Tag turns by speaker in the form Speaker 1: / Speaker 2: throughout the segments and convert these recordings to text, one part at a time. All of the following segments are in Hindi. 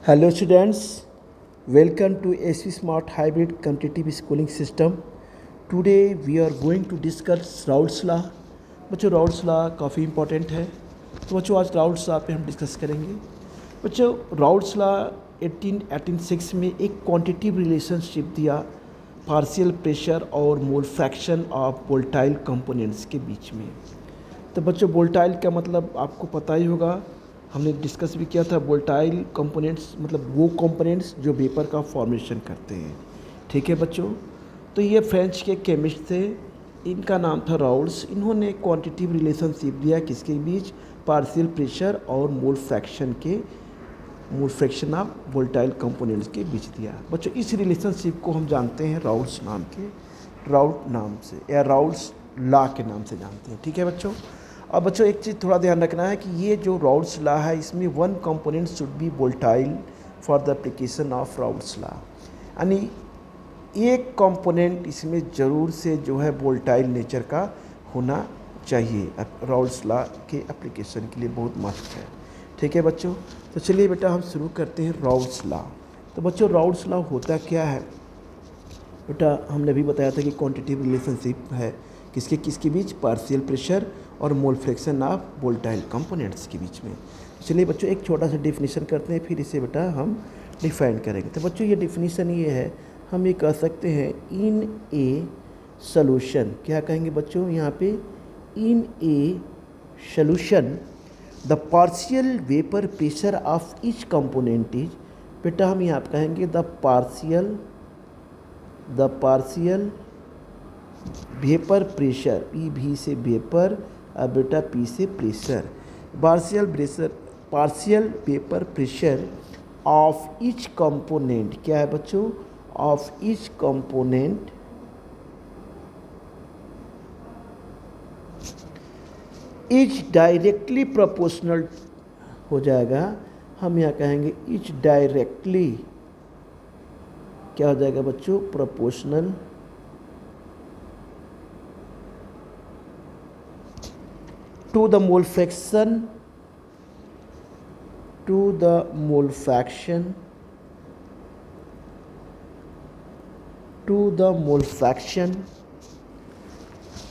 Speaker 1: Hello students, welcome to AC Smart Hybrid Competitive Schooling System. Today we are going to discuss Raoult's law. बच्चों राउल्ट्स लॉ काफ़ी इंपॉर्टेंट है, तो बच्चों आज राउल्ट्स लॉ पे हम डिस्कस करेंगे। बच्चों राउल्ट्स लॉ 1886 में एक क्वांटिटिव रिलेशनशिप दिया पार्शियल प्रेशर और mole fraction of volatile components के बीच में। तो बच्चों वोलेटाइल का मतलब आपको पता ही होगा, हमने डिस्कस भी किया था। वोलेटाइल कंपोनेंट्स मतलब वो कंपोनेंट्स जो वेपर का फॉर्मेशन करते हैं। ठीक है बच्चों, तो ये फ्रेंच के केमिस्ट थे, इनका नाम था राउल्ट्स। इन्होंने क्वांटिटिव रिलेशनशिप दिया किसके बीच, पार्शियल प्रेशर और mole fraction of volatile components के बीच दिया। बच्चों इस रिलेशनशिप को हम जानते हैं राउल्ट्स नाम से या राउल्ट्स लॉ के नाम से जानते हैं। ठीक है बच्चों। अब बच्चों एक चीज़ थोड़ा ध्यान रखना है कि ये जो राउल्ट्स लॉ है इसमें one component should be volatile for the application of Raoult's law, यानी एक कंपोनेंट इसमें ज़रूर से जो है वोलेटाइल नेचर का होना चाहिए। राउल्ट्स लॉ के एप्लीकेशन के लिए बहुत मस्त है। ठीक है बच्चों, तो चलिए बेटा हम शुरू करते हैं राउल्ट्स लॉ। तो बच्चों राउल्ट्स लॉ होता क्या है बेटा, हमने भी बताया था कि क्वांटिटिव रिलेशनशिप है किसके बीच, पार्शियल प्रेशर और mole fraction of volatile components के बीच में। चलिए बच्चों एक छोटा सा डिफिनीशन करते हैं, फिर इसे बेटा हम डिफाइन करेंगे। तो बच्चों ये डिफिनीशन ये है, हम ये कह सकते हैं इन ए सॉल्यूशन, क्या कहेंगे बच्चों यहाँ पे, in a solution the partial vapour pressure of each component is, बेटा हम यहाँ पे कहेंगे the partial vapour pressure, P भी से वेपर और बेटा पी से pressure, partial vapour pressure of each component, क्या है बच्चों, of each component is directly proportional हो जाएगा। हम यहाँ कहेंगे इज डायरेक्टली, क्या हो जाएगा बच्चों, proportional to the mole fraction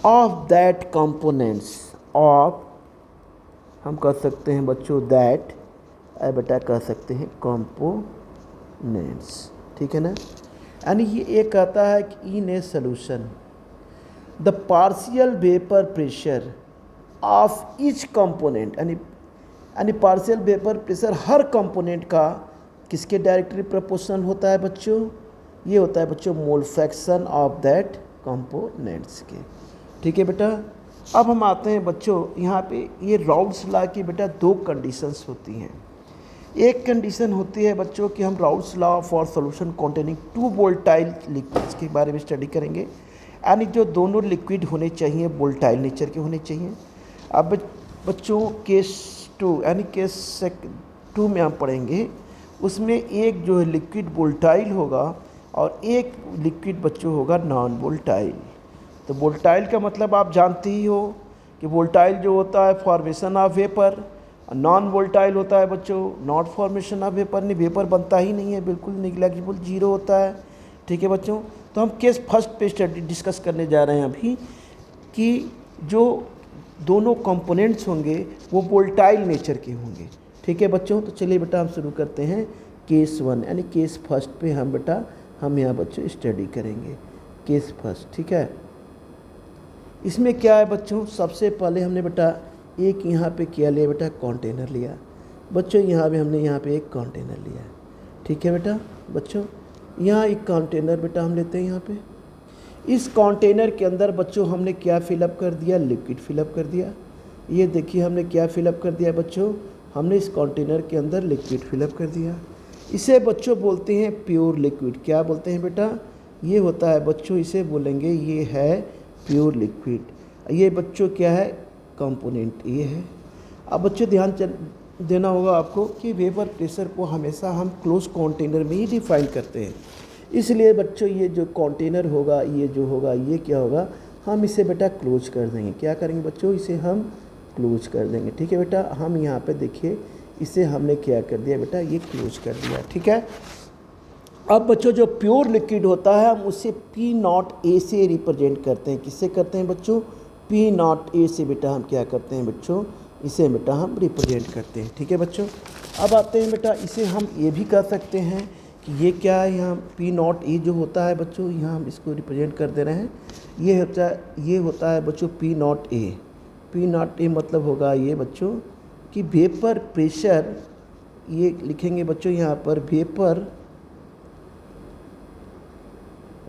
Speaker 1: of that components of, हम कह सकते हैं बच्चों that, बेटा कह सकते हैं components। ठीक है ना, यानी ये एक कहता है कि in a solution the partial vapour pressure of each component, यानी पार्शियल वेपर प्रेशर हर कंपोनेंट का किसके डायरेक्टली प्रोपोर्शनल होता है बच्चों, ये होता है बच्चों mole fraction of that components के। ठीक है बेटा, अब हम आते हैं बच्चों यहाँ पे, ये राउल्ट्स लॉ की बेटा दो कंडीशंस होती हैं। एक कंडीशन होती है बच्चों कि हम Raoult's law for solution containing two volatile liquids के बारे में स्टडी करेंगे, यानी जो दोनों लिक्विड होने चाहिए वोलेटाइल नेचर के होने चाहिए। अब बच्चों केस 2 यानी केस 2 में हम पढ़ेंगे, उसमें एक जो है लिक्विड वोलेटाइल होगा और एक लिक्विड बच्चों होगा नॉन वोलेटाइल। तो वोलेटाइल का मतलब आप जानते ही हो कि वोलेटाइल जो होता है formation of vapour, non volatile होता है बच्चों नॉट फॉर्मेशन ऑफ वेपर, नहीं वेपर बनता ही नहीं है, बिल्कुल निग्लेक्टेबल जीरो होता है। ठीक है बच्चों, तो हम केस फर्स्ट पे स्टडी डिस्कस करने जा रहे हैं अभी कि जो दोनों कंपोनेंट्स होंगे वो वोलेटाइल नेचर के होंगे। ठीक है बच्चों, तो चलिए बेटा हम शुरू करते हैं केस 1 यानी केस फर्स्ट पे हम यहाँ बच्चों स्टडी करेंगे केस फर्स्ट। ठीक है, इसमें क्या है बच्चों, सबसे पहले हमने बेटा एक यहाँ पे क्या लिया बेटा, कंटेनर लिया बच्चों, यहाँ भी हमने यहाँ पे एक कंटेनर लिया। ठीक है बेटा बच्चों, यहाँ एक कंटेनर बेटा हम लेते हैं यहाँ पे, इस कंटेनर के अंदर बच्चों हमने क्या फिलअप कर दिया, लिक्विड फिलअप कर दिया। ये देखिए हमने क्या फिलअप कर दिया बच्चों, हमने इस कंटेनर के अंदर लिक्विड फिलअप कर दिया। इसे बच्चों बोलते हैं प्योर लिक्विड, क्या बोलते हैं बेटा, ये होता है बच्चों, इसे बोलेंगे ये है प्योर लिक्विड। ये बच्चों क्या है, कंपोनेंट ये है। अब बच्चों ध्यान देना होगा आपको कि वेपर प्रेशर को हमेशा हम क्लोज कंटेनर में ही डिफाइन करते हैं, इसलिए बच्चों ये जो कंटेनर होगा, ये जो होगा, ये क्या होगा, हम इसे बेटा क्लोज कर देंगे। क्या करेंगे बच्चों, इसे हम क्लोज कर देंगे। ठीक है बेटा, हम यहाँ पे देखिए इसे हमने क्या कर दिया बेटा, ये क्लोज कर दिया। ठीक है। अब बच्चों जो प्योर लिक्विड होता है हम उसे पी नॉट ए से रिप्रेजेंट करते हैं। किससे करते हैं बच्चों, पी नॉट ए से बेटा हम क्या करते हैं बच्चों, इसे बेटा हम रिप्रेजेंट करते हैं। ठीक है बच्चों। अब आते हैं बेटा, इसे हम ये भी कर सकते हैं कि ये क्या है, यहाँ पी नॉट ए जो होता है बच्चों, यहाँ हम इसको रिप्रेजेंट कर दे रहे हैं। ये होता है बच्चों पी नॉट ए। पी नॉट ए मतलब होगा ये बच्चों कि वेपर प्रेशर, ये लिखेंगे बच्चों यहाँ पर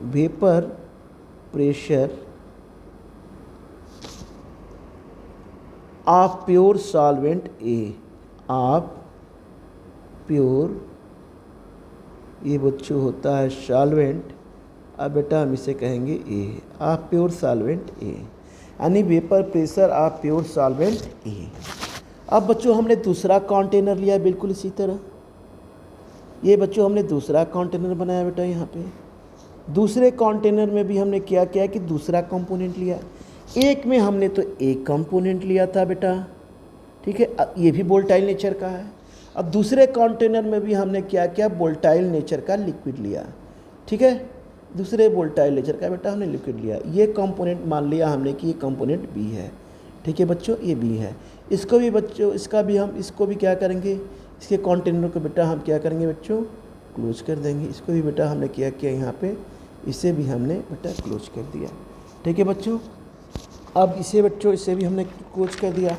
Speaker 1: vapour pressure of pure solvent A, of pure, ये बच्चों होता है सॉल्वेंट। अब बेटा हम इसे कहेंगे A, of pure solvent A, यानी vapour pressure of pure solvent A. अब बच्चों हमने दूसरा कंटेनर लिया बिल्कुल इसी तरह। ये बच्चों हमने दूसरा कंटेनर बनाया बेटा। यहाँ पे दूसरे कंटेनर में भी हमने क्या किया कि दूसरा कंपोनेंट लिया। एक में हमने तो एक कंपोनेंट लिया था बेटा, ठीक है, अब ये भी वोलेटाइल नेचर का है। अब दूसरे कंटेनर में भी हमने क्या किया, वोलेटाइल नेचर का लिक्विड लिया। ठीक है, दूसरे वोलेटाइल नेचर का बेटा हमने लिक्विड लिया। ये कंपोनेंट मान लिया हमने कि ये कंपोनेंट बी है। ठीक है बच्चों, ये बी है। इसको भी बच्चों, इसको भी क्या करेंगे, इसके कंटेनर को बेटा हम क्या करेंगे बच्चों, क्लोज कर देंगे। इसको भी बेटा हमने क्या किया यहाँ पे, इसे भी हमने बेटा क्लोज कर दिया। ठीक है बच्चों। अब इसे बच्चों, इसे भी हमने क्लोज कर दिया।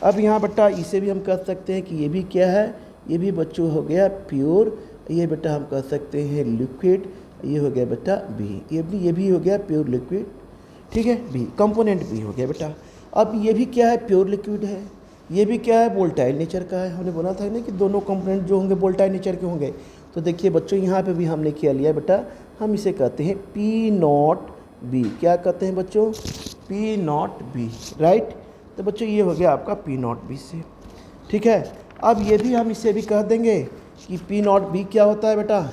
Speaker 1: अब यहाँ बेटा इसे भी हम कह सकते हैं कि ये भी क्या है, ये भी बच्चों हो गया प्योर। ये बेटा हम कह सकते हैं लिक्विड। ये हो गया बेटा बी, ये भी हो गया प्योर लिक्विड। ठीक है, बी कंपोनेंट बी हो गया बेटा। अब ये भी क्या है, प्योर लिक्विड है। ये भी क्या है, वोलेटाइल नेचर का है। हमने बोला था ना कि दोनों कंपोनेंट जो होंगे वोलेटाइल नेचर के होंगे। तो देखिए बच्चों यहाँ पे भी हमने क्या लिया बेटा, हम इसे कहते हैं पी नॉट बी। क्या कहते हैं बच्चों, पी नॉट बी, राइट। तो बच्चों ये हो गया आपका पी नॉट बी से। ठीक है। अब ये भी हम इसे भी कह देंगे कि पी नॉट बी क्या होता है बेटा,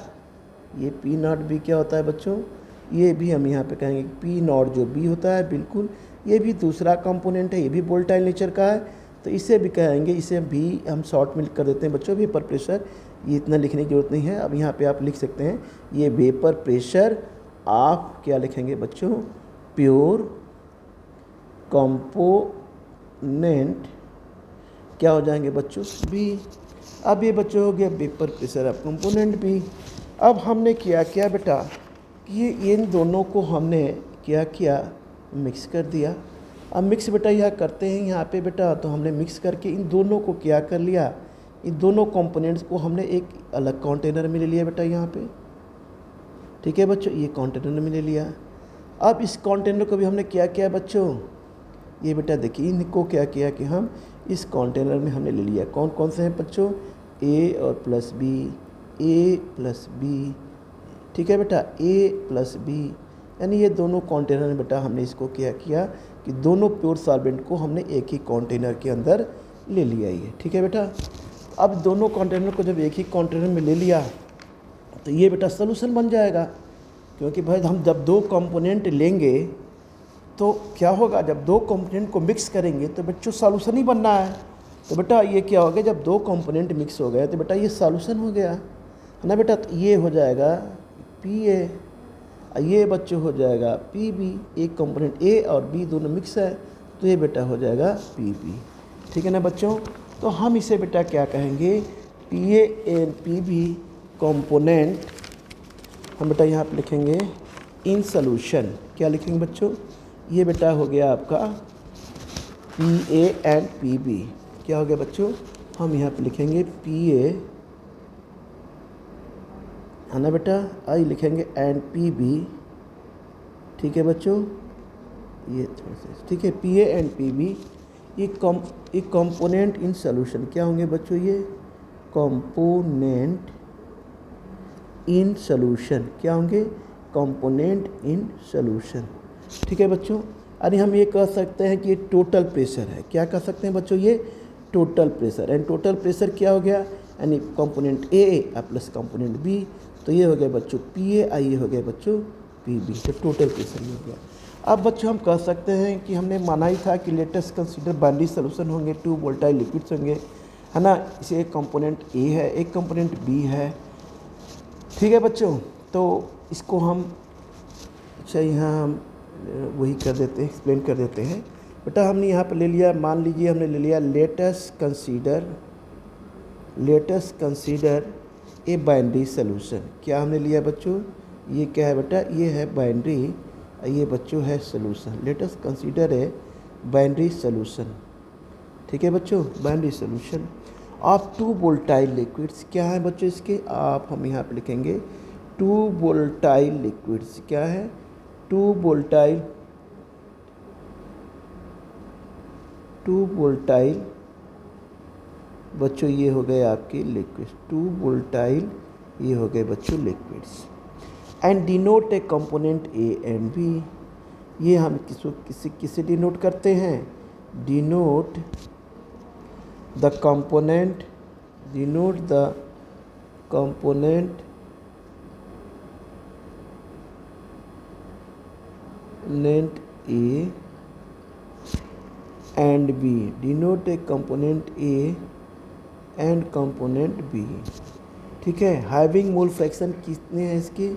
Speaker 1: ये पी नॉट बी क्या होता है बच्चों, ये भी हम यहाँ पे कहेंगे पी नॉट जो बी होता है बिल्कुल, ये भी दूसरा कंपोनेंट है, ये भी वोलेटाइल नेचर का है। तो इसे भी कहेंगे, इसे भी हम शॉर्ट में कर देते हैं बच्चों वेपर प्रेशर। ये इतना लिखने की जरूरत नहीं है। अब यहाँ पे आप लिख सकते हैं ये वेपर प्रेशर ऑफ, क्या लिखेंगे बच्चों, प्योर कंपोनेंट, क्या हो जाएंगे बच्चों, बी। अब ये बच्चों हो गया vapour pressure of component B. अब हमने क्या किया बेटा कि इन दोनों को हमने क्या किया, मिक्स कर दिया। अब मिक्स बेटा यह करते हैं यहाँ पे बेटा, तो हमने मिक्स करके इन दोनों को क्या कर लिया, इन दोनों कंपोनेंट्स को हमने एक अलग कंटेनर में ले लिया बेटा यहाँ पे। ठीक है बच्चों, ये कंटेनर में ले लिया। अब इस कंटेनर को भी हमने क्या किया बच्चों, ये बेटा देखिए इनको क्या किया कि हम इस कंटेनर में हमने ले लिया। कौन कौन से हैं बच्चों, ए और प्लस बी, ए प्लस बी। ठीक है बेटा, ए प्लस बी, यानी ये दोनों कंटेनर में बेटा हमने इसको क्या किया कि दोनों प्योर सॉल्वेंट को हमने एक ही कंटेनर के अंदर ले लिया ये। ठीक है बेटा। अब दोनों कंटेनर को जब एक ही कंटेनर में ले लिया तो ये बेटा सॉल्यूशन बन जाएगा, क्योंकि भाई हम जब दो कंपोनेंट लेंगे तो क्या होगा, जब दो कंपोनेंट को मिक्स करेंगे तो बच्चों सॉल्यूशन ही बनना है। तो बेटा ये क्या हो गया, जब दो कंपोनेंट मिक्स हो गए तो बेटा ये सॉल्यूशन हो गया है ना बेटा। तो ये हो जाएगा पी ए, ये बच्चों हो जाएगा पी बी। एक कंपोनेंट ए और बी दोनों मिक्स है तो ये बेटा हो जाएगा पी बी। ठीक है ना बच्चों। तो हम इसे बेटा क्या कहेंगे, P A and P B component, हम बेटा यहाँ पे लिखेंगे इन सॉल्यूशन। क्या लिखेंगे बच्चों, ये बेटा हो गया आपका P A and P B. क्या हो गया बच्चों, हम यहाँ पे लिखेंगे पी ए, है ना बेटा, आई लिखेंगे एंड पी बी। ठीक है बच्चों, ये थोड़ा सा ठीक है, P A and P B ये कंपोनेंट इन सॉल्यूशन। क्या होंगे बच्चों, ये कंपोनेंट इन सॉल्यूशन। क्या होंगे, कंपोनेंट इन सॉल्यूशन। ठीक है बच्चों। यानी हम ये कह सकते हैं कि ये टोटल प्रेशर है। क्या कह सकते हैं बच्चों, ये total pressure. And total pressure क्या हो गया, यानी component A plus component B. तो ये हो गया बच्चों पी ए, ये हो गया बच्चों पी बी। तो टोटल प्रेशर ये हो गया। अब बच्चों हम कह सकते हैं कि हमने माना ही था कि लेटेस्ट कंसीडर बाइनरी सोल्यूशन होंगे, टू वोलेटाइल लिक्विड्स होंगे। है ना। इसे एक कंपोनेंट ए है, एक कंपोनेंट बी है, ठीक है बच्चों। तो इसको हम अच्छा यहाँ हम वही कर देते हैं, एक्सप्लेन कर देते हैं। बेटा हमने यहाँ पर ले लिया, मान लीजिए हमने ले लिया let's consider a binary solution. क्या हमने लिया बच्चों, ये क्या है बेटा, ये है बाइनरी, ये बच्चों है solution. Let's consider a binary solution, ठीक है बच्चों, binary solution of 2 volatile liquids. क्या है बच्चों इसके, आप हम यहाँ पे लिखेंगे 2 वोलेटाइल लिक्विड्स। क्या है, 2 वोलेटाइल बच्चों, ये हो गए आपके लिक्विड्स, 2 वोलेटाइल, ये हो गए बच्चों liquids. And denote a component A and B. ये हम किसे डिनोट करते हैं, denote the component A and B, denote a component A and component B, ठीक है। हैविंग मोल फ्रैक्शन कितने हैं इसके,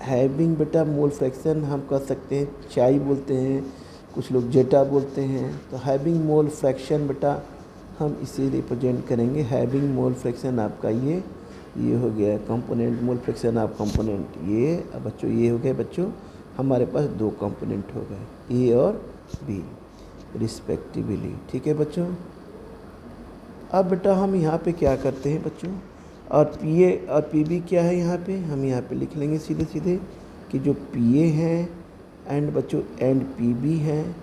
Speaker 1: हैविंग बेटा मोल फ्रैक्शन हम कह सकते हैं चाई बोलते हैं, कुछ लोग जेटा बोलते हैं। तो हैविंग मोल फ्रैक्शन बेटा हम इसे रिप्रेजेंट करेंगे, हैविंग मोल फ्रैक्शन आपका ये हो गया component, mole fraction of component ये। अब बच्चों ये हो गए बच्चों, हमारे पास 2 कंपोनेंट हो गए ए और बी रिस्पेक्टिवली, ठीक है बच्चों। अब बेटा हम यहाँ पे क्या करते हैं बच्चों, और पी ए और पी बी क्या है, यहाँ पे हम यहाँ पे लिख लेंगे सीधे सीधे कि जो पी ए हैं एंड बच्चों एंड पी बी हैं,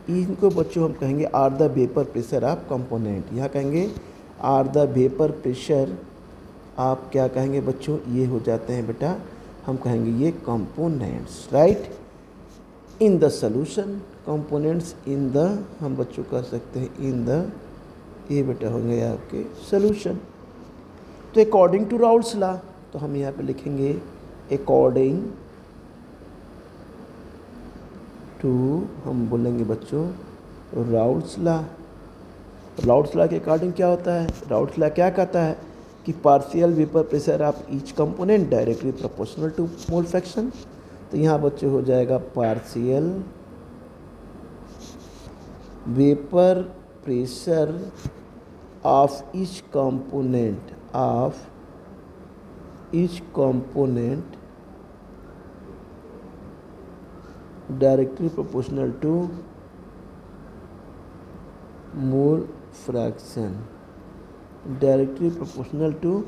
Speaker 1: इनको बच्चों हम कहेंगे are the vapour pressure of component. यहाँ कहेंगे आर द वेपर प्रेशर, आप क्या कहेंगे बच्चों, ये हो जाते हैं बेटा, हम कहेंगे ये components, right, in the solution. Components in the, हम बच्चों कह सकते हैं इन द, ये बेटा होंगे आपके सोल्यूशन। तो अकॉर्डिंग टू राउल्स लॉ, तो हम यहाँ पे लिखेंगे अकॉर्डिंग टू, हम बोलेंगे बच्चों राउल्स लॉ। राउल्स लॉ के अकॉर्डिंग क्या होता है, राउल्स लॉ क्या कहता है कि partial vapour pressure of each component directly proportional to mole fraction. तो यहाँ बच्चे हो जाएगा partial vapour pressure of each component directly proportional to mole fraction, directly proportional to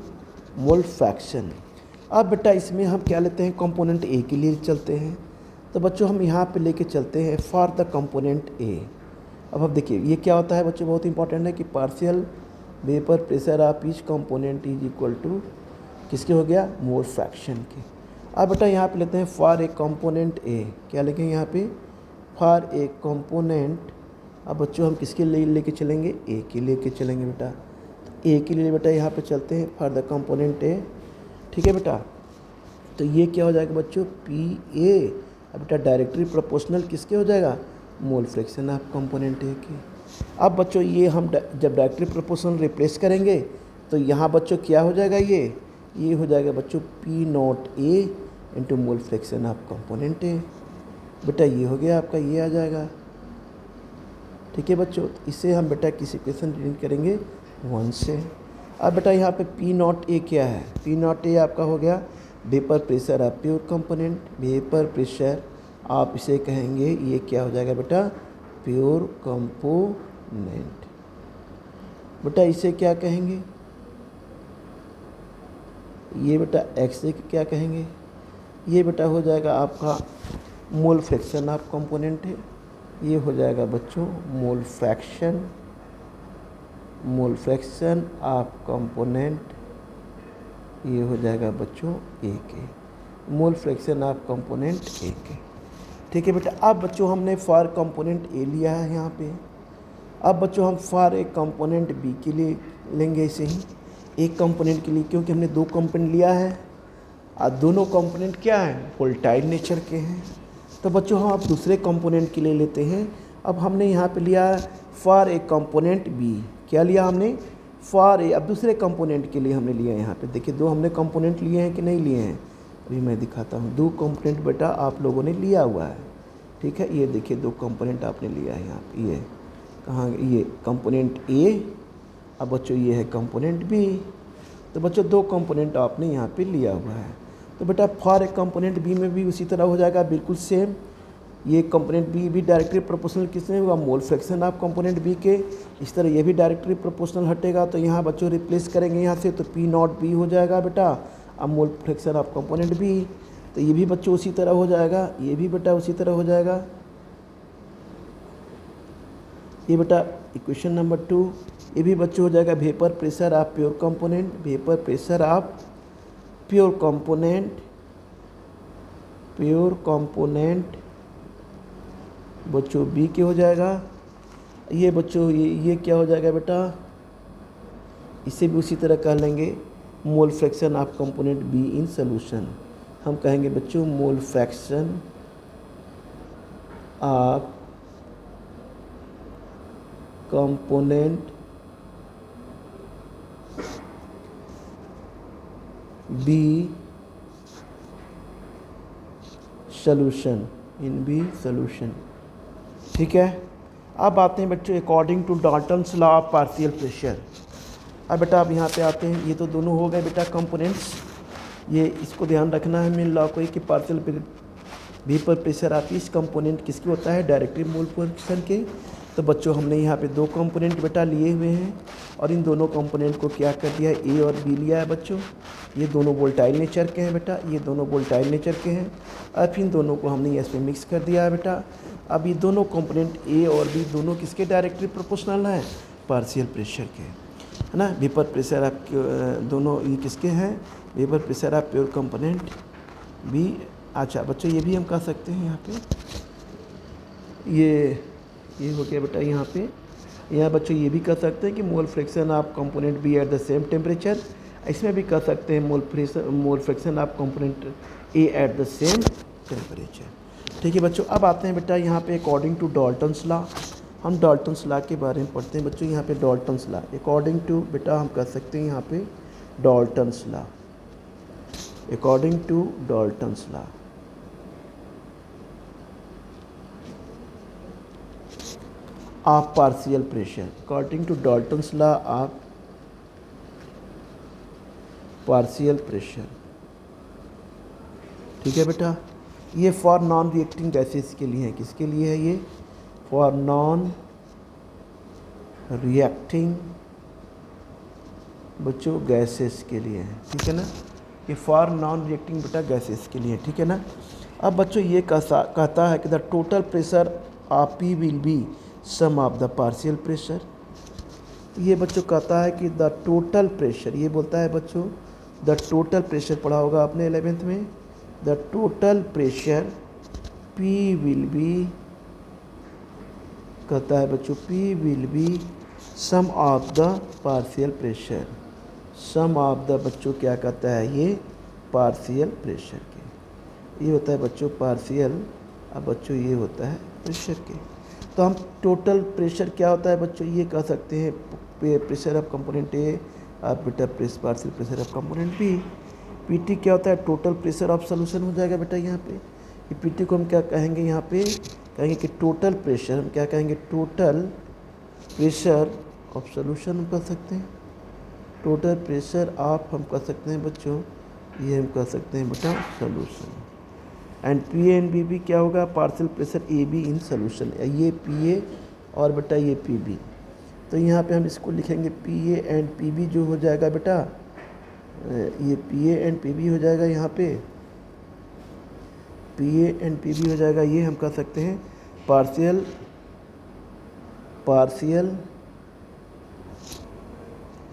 Speaker 1: mole fraction. अब बेटा इसमें हम क्या लेते हैं, कंपोनेंट ए के लिए चलते हैं। तो बच्चों हम यहाँ पे लेके चलते हैं फॉर द कंपोनेंट ए। अब आप देखिए ये क्या होता है बच्चों, बहुत इंपॉर्टेंट है कि partial vapour pressure of each component is equal to किसके हो गया, मोल फ्रैक्शन के। अब बेटा यहाँ पे लेते हैं फॉर ए कंपोनेंट ए, क्या लिखेंगे यहाँ पे, फॉर ए कंपोनेंट। अब बच्चों हम किसके लिए लेके चलेंगे, ए के लेके चलेंगे बेटा। ए के लिए बेटा यहाँ पे चलते हैं फॉर द कंपोनेंट ए, ठीक है बेटा। तो ये क्या हो जाएगा बच्चों, पी ए। अब बेटा डायरेक्टली प्रोपोर्शनल किसके हो जाएगा, मोल फ्रैक्शन ऑफ कंपोनेंट ए के। अब बच्चों ये हम जब डायरेक्टली प्रोपोर्शनल रिप्लेस करेंगे तो यहाँ बच्चों क्या हो जाएगा, ये हो जाएगा बच्चों P naught A into mole fraction of component ए। बेटा ये हो गया आपका, ये आ जाएगा, ठीक है बच्चों। इसे हम बेटा किसी क्वेश्चन रीड करेंगे 1 से। अब बेटा यहाँ पे पी नॉट ए क्या है, पी नॉट ए आपका हो गया vapour pressure of pure component, vapour pressure आप इसे कहेंगे, ये क्या हो जाएगा बेटा, प्योर कंपोनेंट। बेटा इसे क्या कहेंगे, ये बेटा एक्स ए क्या कहेंगे, ये बेटा हो जाएगा आपका मोल फ्रैक्शन ऑफ कंपोनेंट है, ये हो जाएगा बच्चों मोल फ्रैक्शन ऑफ कंपोनेंट, ये हो जाएगा बच्चों ए के, मोल फ्रैक्शन ऑफ कंपोनेंट ए के, ठीक है बेटा। अब बच्चों हमने फॉर कंपोनेंट ए लिया है यहाँ पे। अब बच्चों हम फॉर एक कंपोनेंट बी के लिए लेंगे ऐसे ही, एक कंपोनेंट के लिए, क्योंकि हमने 2 कंपोनेंट लिया है और दोनों कंपोनेंट क्या हैं, वोलेटाइल नेचर के हैं। तो बच्चों हम अब दूसरे कंपोनेंट के लिए लेते हैं। अब हमने यहाँ पे लिया फॉर ए कंपोनेंट बी, क्या लिया हमने, फॉर ए, अब दूसरे कंपोनेंट के लिए हमने लिया है यहाँ पे, देखिए दो हमने कंपोनेंट लिए हैं कि नहीं लिए हैं, अभी मैं दिखाता हूँ। दो कंपोनेंट बेटा आप लोगों ने लिया हुआ है, ठीक है। ये देखिए दो कंपोनेंट आपने लिया है यहाँ पे, ये कहाँ, ये कंपोनेंट ए, अब बच्चों ये है कंपोनेंट बी। तो बच्चों दो कंपोनेंट आपने यहाँ पे लिया हुआ है। तो बेटा फॉर ए कंपोनेंट बी में भी उसी तरह हो जाएगा, बिल्कुल सेम। ये कंपोनेंट बी भी डायरेक्टली प्रोपोर्शनल किसमें होगा, mole fraction of component B के। इस तरह ये भी डायरेक्टली प्रोपोर्शनल हटेगा, तो यहाँ बच्चों रिप्लेस करेंगे यहाँ से, तो पी नॉट बी हो जाएगा बेटा, अब mole fraction of component B. तो ये भी बच्चों उसी तरह हो जाएगा, ये भी बेटा उसी तरह हो जाएगा। ये बेटा इक्वेशन नंबर 2, ये भी बच्चों हो जाएगा vapour pressure of pure component, vapour pressure of pure component, pure component बच्चों बी के हो जाएगा। ये बच्चों ये क्या हो जाएगा बेटा, इसे भी उसी तरह कह लेंगे mole fraction of component B in solution. हम कहेंगे बच्चों mole fraction of component B solution, in B solution, ठीक है। अब आते हैं बच्चों according to Dalton's law of partial pressure. अब बेटा अब यहाँ पे आते हैं, ये तो दोनों हो गए बेटा कंपोनेंट्स, ये इसको ध्यान रखना है मेन लॉ को कि पार्शियल वेपर प्रेशर ऑफ इस कंपोनेंट किसकी होता है, डायरेक्टली मोल फ्रैक्शन के। तो बच्चों हमने यहाँ पे दो कंपोनेंट बेटा लिए हुए हैं, और इन दोनों कंपोनेंट को क्या कर दिया है, ए और बी लिया है बच्चों। ये दोनों वोल्टाइल नेचर के हैं बेटा, ये दोनों वोल्टाइल नेचर के हैं। अब इन दोनों को हमने इसमें मिक्स कर दिया है बेटा। अब ये दोनों कंपोनेंट ए और बी दोनों किसके डायरेक्टली प्रोपोर्शनल हैं, पार्शियल प्रेशर के, है ना। वेपर प्रेशर आप दोनों ये किसके हैं, vapour pressure of pure component B. अच्छा बच्चों ये भी हम कह सकते हैं यहाँ पे, ये हो गया बेटा यहाँ पे। यहाँ बच्चों ये भी कह सकते हैं कि mole fraction of component B at the same temperature. इसमें भी कह सकते हैं mole fraction of component A at the same temperature, ठीक है बच्चों। अब आते हैं बेटा यहाँ पे अकॉर्डिंग टू डाल्टन्स लॉ। हम डाल्टन्स लॉ के बारे में पढ़ते हैं बच्चों। यहाँ पे डाल्टन्स लॉ अकॉर्डिंग टू बेटा हम कह सकते हैं यहाँ पे Dalton's law, according to Dalton's law of partial pressure, according to Dalton's law of partial pressure, ठीक है बेटा। ये फॉर नॉन रिएक्टिंग गैसेस के लिए है, किसके लिए है ये, फॉर नॉन रिएक्टिंग बच्चों गैसेस के लिए है, ठीक है ना। ये फॉर नॉन रिएक्टिंग बेटा गैसेस के लिए है, ठीक है ना। अब बच्चों ये कहता है कि the total pressure of P will be sum of the partial pressure. ये बच्चों कहता है कि द टोटल प्रेशर, ये बोलता है बच्चों द टोटल प्रेशर, पढ़ा होगा आपने 11th में, the total pressure P will be, कहता है बच्चों P will be sum of the partial pressure, sum of the बच्चों क्या कहता है ये पार्शियल प्रेशर के, ये होता है बच्चों पार्शियल, अब बच्चों ये होता है प्रेशर के। तो हम टोटल प्रेशर क्या होता है बच्चों ये कह सकते हैं प्रेशर ऑफ कंपोनेंट ए, आप बेटा partial pressure of component B. PT क्या होता है, टोटल प्रेशर ऑफ सॉल्यूशन हो जाएगा बेटा यहाँ पे। ये पीटी को हम क्या कहेंगे यहाँ पे, कहेंगे कि टोटल प्रेशर, हम क्या कहेंगे टोटल प्रेशर ऑफ सॉल्यूशन हम कह सकते हैं, टोटल प्रेशर ऑफ हम कह सकते हैं बच्चों, ये हम कह सकते हैं बेटा solution. And P A and B B क्या होगा, partial pressure A B in solution, ये पी ए और बेटा ये पी बी। तो यहाँ पे हम इसको लिखेंगे P A and P B जो हो जाएगा बेटा, ये P A and P B हो जाएगा यहाँ पे, P A and P B हो जाएगा, ये हम कह सकते हैं partial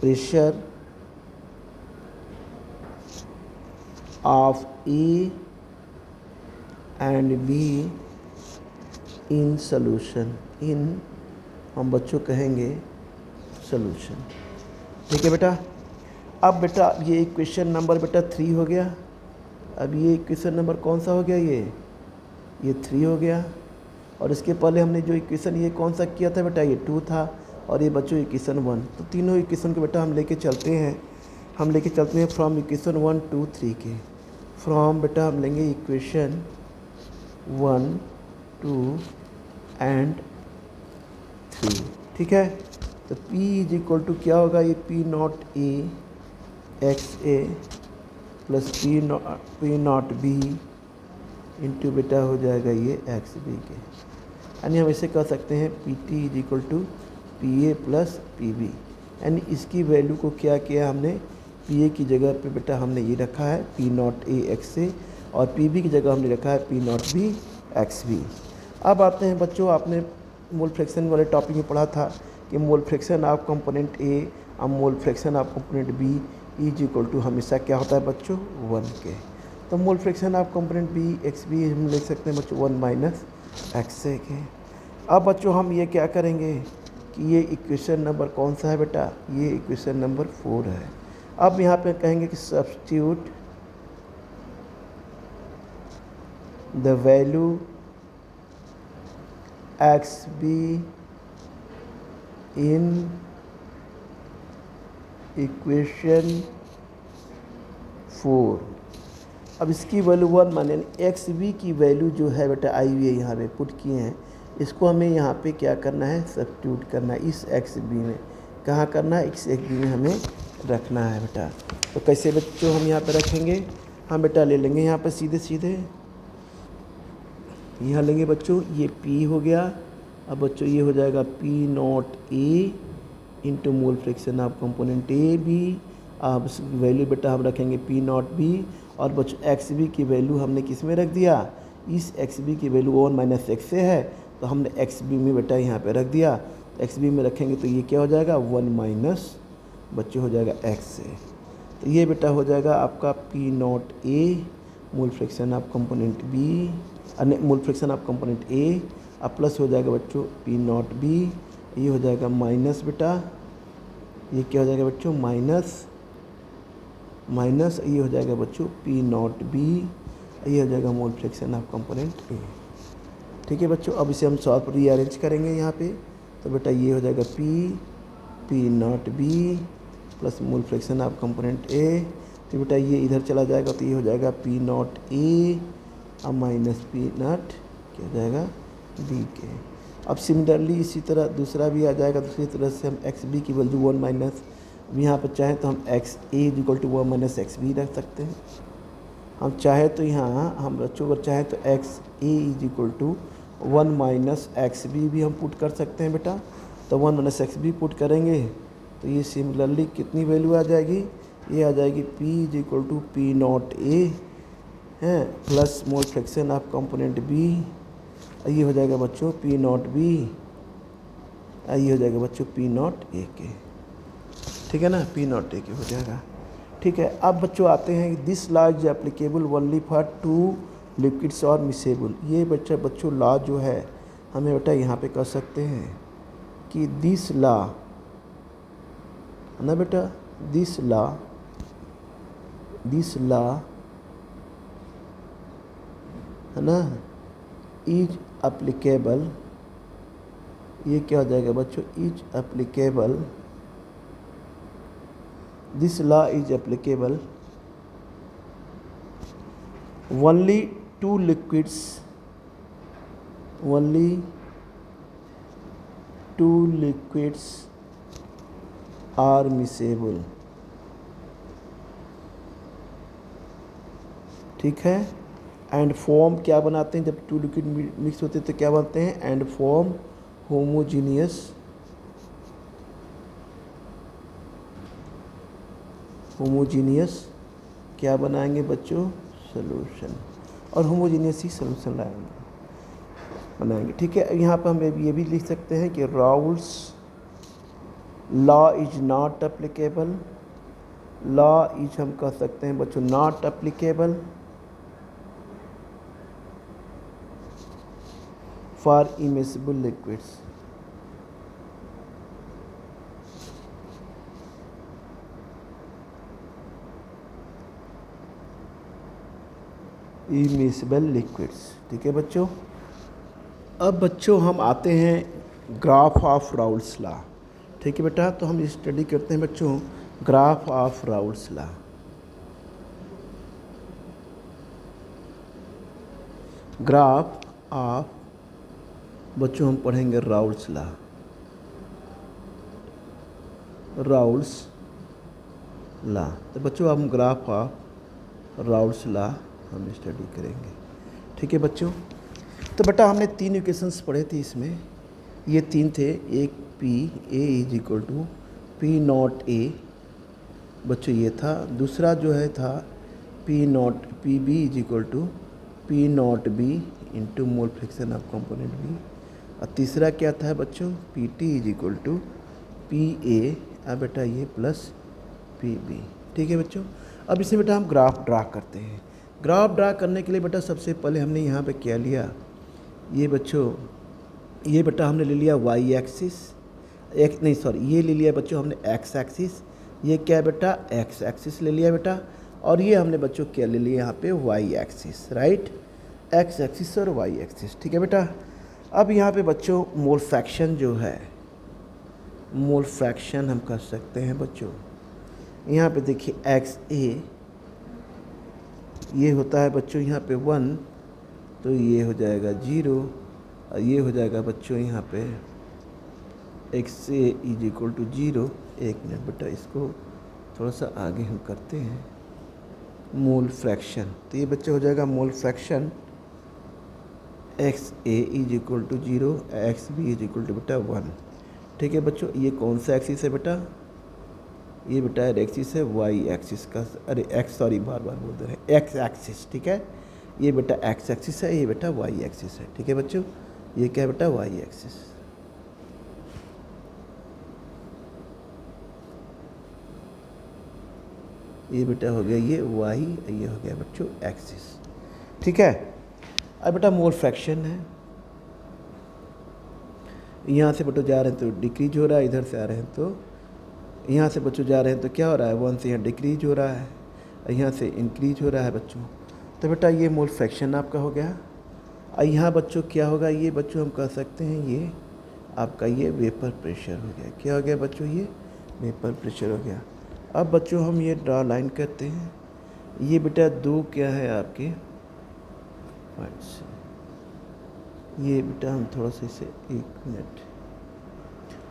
Speaker 1: pressure of A and B in solution, इन हम बच्चों कहेंगे सॉल्यूशन, ठीक है बेटा। अब बेटा ये इक्वेशन नंबर बेटा 3 हो गया। अब ये इक्वेशन नंबर कौन सा हो गया, ये 3 हो गया। और इसके पहले हमने जो इक्वेशन ये कौन सा किया था बेटा, ये 2 था। और ये बच्चों इक्वेशन 1। तो तीनों इक्वेशन को बेटा हम लेके चलते हैं फ्रॉम इक्वेशन 1 2 3 के। फ्रॉम बेटा हम लेंगे इक्वेशन 1 2 एंड 3, ठीक है। तो P इज इक्वल टू क्या होगा, ये P not A X A plus P not B into बेटा हो जाएगा ये एक्स बी के। यानी हम इसे कह सकते हैं P T is equal to P A plus P B. यानी इसकी वैल्यू को क्या किया हमने, पी ए की जगह पे बेटा हमने ये रखा है P naught A X A, और पी बी की जगह हमने रखा है P naught B X B. अब आते हैं बच्चों, आपने मोल फ्रैक्शन वाले टॉपिक में पढ़ा था कि mole fraction of component A और mole fraction of component B is equal to हमेशा क्या होता है बच्चों, 1 के। तो mole fraction of component B X B हम लिख सकते हैं बच्चों 1 माइनस एक्स ए के। अब बच्चों हम ये क्या करेंगे कि ये इक्वेशन नंबर कौन सा है बेटा, ये इक्वेशन नंबर 4 है। अब यहाँ पे कहेंगे कि substitute the value x be in equation 4। अब इसकी वैल्यू 1 माने एक्स बी की वैल्यू जो है बेटा आई हुई है, यहाँ पे पुट किए हैं, इसको हमें यहाँ पे क्या करना है, सब्स्टिट्यूट करना है इस एक्स बी में। कहाँ करना है, इस एक्स बी में हमें रखना है बेटा। तो कैसे बच्चों हम यहाँ पे रखेंगे, हम बेटा ले लेंगे यहाँ पे सीधे यहाँ लेंगे बच्चों, ये P हो गया। अब बच्चों ये हो जाएगा P not A into mole fraction of component A B. अब वैल्यू बेटा हम रखेंगे P नॉट बी, और बच्चों एक्स बी की वैल्यू हमने किस में रख दिया, इस एक्स बी की वैल्यू 1 माइनस एक्स से है, तो हमने एक्स बी में बेटा यहाँ पे रख दिया। एक्स बी में रखेंगे तो ये क्या हो जाएगा, 1 माइनस बच्चों हो जाएगा एक्स से। तो ये बेटा हो जाएगा आपका P not A mole fraction of component B, mole fraction of component A, अब प्लस हो जाएगा बच्चों P नॉट बी, ये हो जाएगा माइनस बेटा, ये क्या हो जाएगा बच्चों माइनस ये हो जाएगा बच्चों P नॉट बी, ये हो जाएगा मोल फ्रैक्शन ऑफ कंपोनेंट ए। ठीक है बच्चों, अब इसे हम सॉल्व रीअरेंज करेंगे यहाँ पे। तो बेटा ये हो जाएगा P not be plus mole fraction of component ए। तो बेटा ये इधर चला जाएगा तो ये हो जाएगा P नॉट ए अब माइनस P नॉट क्या हो जाएगा बी के। अब सिमिलरली इसी तरह दूसरा भी आ जाएगा, दूसरी तरह से हम एक्स बी की वैल्यू 1 माइनस, यहाँ पर चाहें तो हम X A is equal to 1 minus X B रख सकते हैं। हम चाहे तो यहाँ हम बच्चों अगर चाहें तो X A is equal to 1 minus X B भी हम पुट कर सकते हैं बेटा। तो 1 माइनस एक्स बी पुट करेंगे तो ये सिमिलरली कितनी वैल्यू आ जाएगी, ये आ जाएगी P is equal to P not A है plus mole fraction of component B, ये हो जाएगा बच्चों P नॉट बी, ये हो जाएगा बच्चों P नॉट ए के। ठीक है ना, P नॉट ए के हो जाएगा। ठीक है, अब बच्चों आते हैं this law is applicable only for 2 liquids और मिसेबल। ये बच्चों लॉ जो है हमें बेटा यहाँ पे कर सकते हैं कि दिस लॉ है ना बेटा, दिस लॉ है ना इज एप्लीकेबल, ये क्या हो जाएगा बच्चों, is applicable, this law is applicable only 2 liquids, only 2 liquids are miscible। ठीक है, एंड फॉर्म क्या बनाते हैं, जब 2 लिक्विड मिक्स होते हैं तो क्या बनते हैं, एंड फॉर्म होमोजीनियस क्या बनाएंगे बच्चों, सोल्यूशन, और होमोजीनियस ही सोल्यूशन बनाएंगे। ठीक है, यहाँ पर हम ये भी लिख सकते हैं कि Raoult's law is not applicable, law is हम कह सकते हैं बच्चों not applicable for immiscible liquids. Immiscible liquids. ठीक है बच्चों, अब बच्चों हम आते हैं ग्राफ ऑफ राउल्स लॉ। ठीक है बेटा, तो हम स्टडी करते हैं बच्चों graph of Raoult's law. Graph of बच्चों हम पढ़ेंगे राउल्स लॉ, राउल्स लॉ। तो बच्चों हम ग्राफ ऑफ राउल्स लॉ हम स्टडी करेंगे। ठीक है बच्चों, तो बेटा हमने 3 इक्वेशंस पढ़े थे इसमें, ये 3 थे। एक P A is equal to P naught A बच्चों ये था। दूसरा जो है था P naught P B is equal to P naught B into mole fraction of component B. और तीसरा क्या था बच्चों, P T is equal to P A अब बेटा ये प्लस पी बी। ठीक है बच्चों, अब इसे बेटा हम ग्राफ ड्रा करते हैं। ग्राफ ड्रा करने के लिए बेटा सबसे पहले हमने यहाँ पे क्या लिया, ये बच्चों ये बेटा हमने ले लिया वाई एक्सिस, ये ले लिया बच्चों हमने एक्स एक्सिस, ये क्या है बेटा एक्स एक्सिस ले लिया बेटा, और ये हमने बच्चों क्या ले लिया यहाँ पे Y axis, right, X axis और वाई एक्सिस। ठीक है बेटा, अब यहाँ पे बच्चों मोल फ्रैक्शन जो है, मोल फ्रैक्शन हम कर सकते हैं बच्चों। यहाँ पे देखिए एक्स ए ये होता है बच्चों यहाँ पे 1, तो ये हो जाएगा 0, और ये हो जाएगा बच्चों यहाँ पे X A is equal to 0। एक मिनट बेटा, इसको थोड़ा सा आगे हम करते हैं। मोल फ्रैक्शन, तो ये बच्चा हो जाएगा mole fraction X A is equal to 0, X B is equal to बेटा 1। ठीक है बच्चों, ये कौन सा एक्सिस है बेटा, ये बेटा एक्सिस है वाई एक्सिस का, अरे एक्स सॉरी बार बार बोल रहे हैं, एक्स एक्सिस। ठीक है, ये बेटा एक्स एक्सिस है, ये बेटा वाई एक्सिस है। ठीक है बच्चों, ये क्या है बेटा वाई एक्सिस। ये बेटा हो गया ये वाई, ये हो गया बच्चों एक्सिस। ठीक है, अब बेटा मोल फ्रैक्शन है, यहाँ से बच्चों जा रहे हैं तो डिक्रीज हो रहा है, इधर से आ रहे हैं तो यहाँ से बच्चों जा रहे हैं तो क्या हो रहा है, 1 से यहाँ डिक्रीज हो रहा है, यहाँ से इंक्रीज हो रहा है बच्चों। तो बेटा ये मोल फ्रैक्शन आपका हो गया। और यहाँ बच्चों क्या होगा, ये बच्चों हम कह सकते हैं ये आपका ये वेपर प्रेशर हो गया। क्या हो गया बच्चों, ये वेपर प्रेशर हो गया। अब बच्चों हम ये ड्रा लाइन करते हैं, ये बेटा 2 क्या है आपके पॉइंट्स, ये बेटा हम थोड़ा सा इसे 1 मिनट,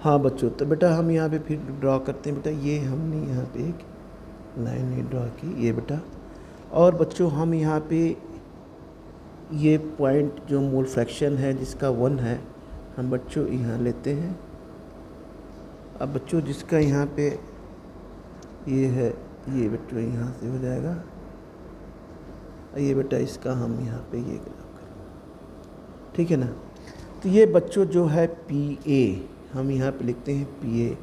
Speaker 1: हाँ बच्चों, तो बेटा हम यहाँ पे फिर ड्रा करते हैं। बेटा ये हमने यहाँ पे एक लाइन ड्रा की, ये बेटा, और बच्चों हम यहाँ पे ये पॉइंट जो मोल फ्रैक्शन है जिसका 1 है, हम बच्चों यहाँ लेते हैं। अब बच्चों जिसका यहाँ पे ये है, ये बच्चों यहाँ से हो जाएगा, ये बेटा इसका हम यहाँ पे ये करें। ठीक है ना, तो ये बच्चों जो है पी ए हम यहाँ पे लिखते हैं पी ए,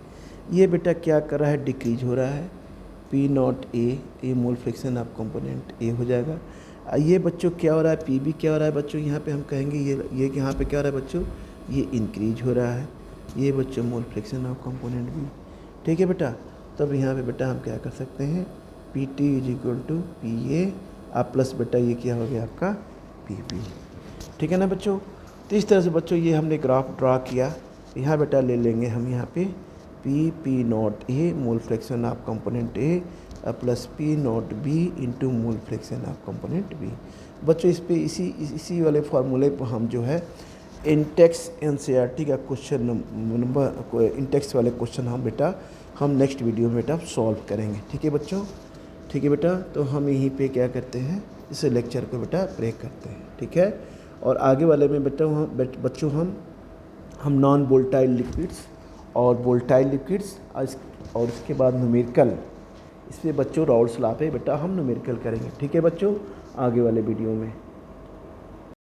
Speaker 1: ये बेटा क्या कर रहा है, डिक्रीज हो रहा है, P naught A mole fraction of component ए हो जाएगा। ये बच्चों क्या हो रहा है, पी बी क्या हो रहा है बच्चों, यहाँ पे हम कहेंगे ये यहाँ पे क्या हो रहा है बच्चों, ये इंक्रीज हो रहा है, ये बच्चों mole fraction of component B. ठीक है बेटा, तब यहाँ पे बेटा हम क्या कर सकते हैं, P T is equal to P A आप प्लस बेटा ये क्या हो गया आपका पी बी। ठीक है ना बच्चों, तो इस तरह से बच्चों ये हमने ग्राफ ड्रा किया। यहाँ बेटा ले लेंगे हम यहाँ पे P naught A mole fraction of component A plus P naught B into mole fraction of component B. बच्चों इस पे इसी वाले फार्मूले पर हम जो है इंटेक्स एनसीईआरटी का क्वेश्चन नंबर इंटेक्स वाले क्वेश्चन हम नेक्स्ट वीडियो में बेटा सॉल्व करेंगे। ठीक है बच्चों, ठीक है बेटा, तो हम यहीं पे क्या करते हैं, इस लेक्चर को बेटा ब्रेक करते हैं। ठीक है, और आगे वाले में बेटा बच्चों हम नॉन वोलेटाइल लिक्विड्स और वोलेटाइल लिक्विड्स और इसके बाद न्यूमेरिकल, इस पर बच्चों राउल्स लॉ पे बेटा हम न्यूमेरिकल करेंगे। ठीक है बच्चों, आगे वाले वीडियो में।